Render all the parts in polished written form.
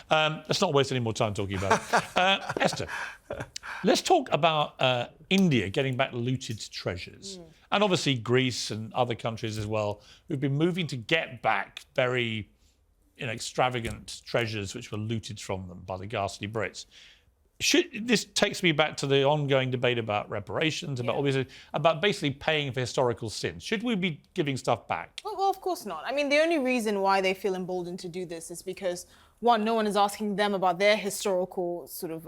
Let's not waste any more time talking about it. Esther, let's talk about India getting back looted treasures. And obviously Greece and other countries as well, who've been moving to get back very extravagant treasures which were looted from them by the ghastly Brits. This takes me back to the ongoing debate about reparations, about basically paying for historical sins. Should we be giving stuff back? Well, of course not. I mean, the only reason why they feel emboldened to do this is because, one, no one is asking them about their historical sort of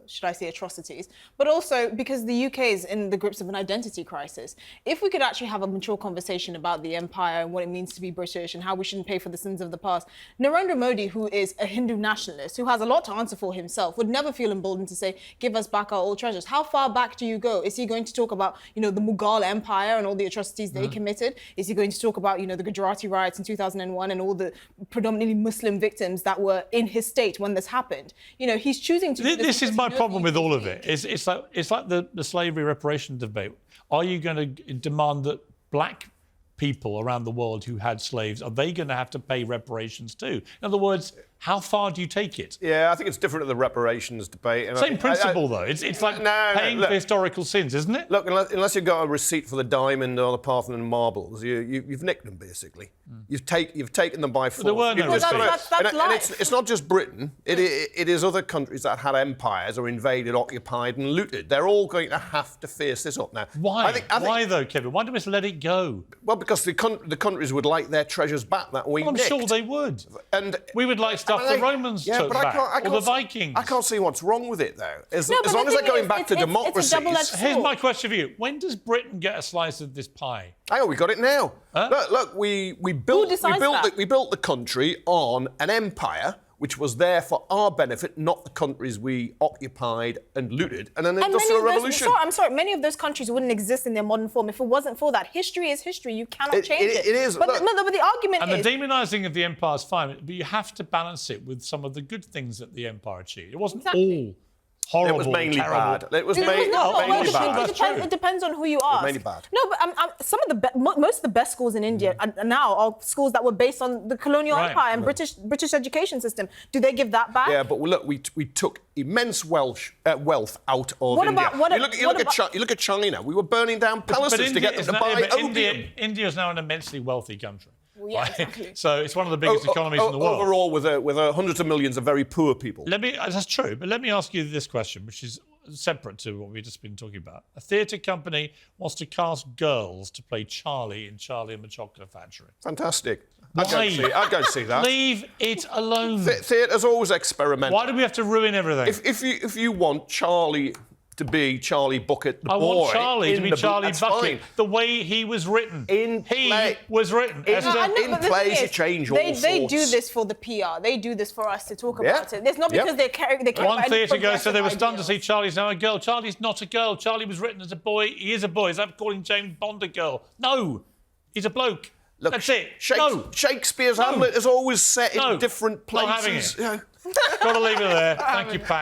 should I say atrocities, but also because the UK is in the grips of an identity crisis. If we could actually have a mature conversation about the empire and what it means to be British and how we shouldn't pay for the sins of the past, Narendra Modi, who is a Hindu nationalist, who has a lot to answer for himself, would never feel emboldened to say, give us back our old treasures. How far back do you go? Is he going to talk about, the Mughal Empire and all the atrocities they committed? Is he going to talk about, the Gujarati riots in 2001 and all the predominantly Muslim victims that were in his state when this happened? He's choosing to do this. This is my problem with all of it. It's like the slavery reparation debate. Are you going to demand that black people around the world who had slaves, are they going to have to pay reparations too? In other words, how far do you take it? Yeah, I think it's different to the reparations debate. And Same principle, though. It's like paying for historical sins, isn't it? Look, unless you've got a receipt for the diamond or the Parthenon marbles, you've nicked them, basically. You've taken them by force. There were no receipts. That's it's not just Britain. It is other countries that had empires or invaded, occupied and looted. They're all going to have to face this up now. Why? Why, though, Kevin? Why do we just let it go? Well, because the countries would like their treasures back that we nicked. I'm sure they would. And we would like stuff the Romans took back, or the Vikings. I can't see what's wrong with it, though. As long as they're going back to democracy. Here's my question for you. When does Britain get a slice of this pie? Hang on, we got it now. Huh? Look, we built the country on an empire which was there for our benefit, not the countries we occupied and looted, and an industrial revolution. I'm sorry, many of those countries wouldn't exist in their modern form if it wasn't for that. History is history. You cannot change it. It is. But the argument is... And the demonising of the empire is fine, but you have to balance it with some of the good things that the empire achieved. It wasn't all horrible, it was mainly terrible. bad. It was mainly bad. It depends on who you ask. Mainly bad. No, but most of the best schools in India now are schools that were based on the colonial empire and British education system. Do they give that back? Yeah, but look, we took immense wealth out of India. You look at China. We were burning down palaces to get them to buy opium. India is now an immensely wealthy country. Well, yeah, exactly. So it's one of the biggest economies in the world. Overall, with hundreds of millions of very poor people. That's true, but let me ask you this question, which is separate to what we've just been talking about. A theatre company wants to cast girls to play Charlie in Charlie and the Chocolate Factory. Fantastic. Why? I'd go see that. Leave it alone. Theatre's always experimental. Why do we have to ruin everything? If you want Charlie to be Charlie Bucket, the boy. I want Charlie to be Charlie Bucket, the way he was written. Was written. In plays, you change all sorts. They do this for the PR. They do this for us to talk about it. It's not because they care One theatre goes, so they were stunned to see Charlie's now a girl. Charlie's not a girl. Charlie was written as a boy. He is a boy. Is that calling James Bond a girl? No. He's a bloke. Look, that's it. Shakespeare's Hamlet is always set in different places. Not having it. Got to leave it there. Thank you, Pat.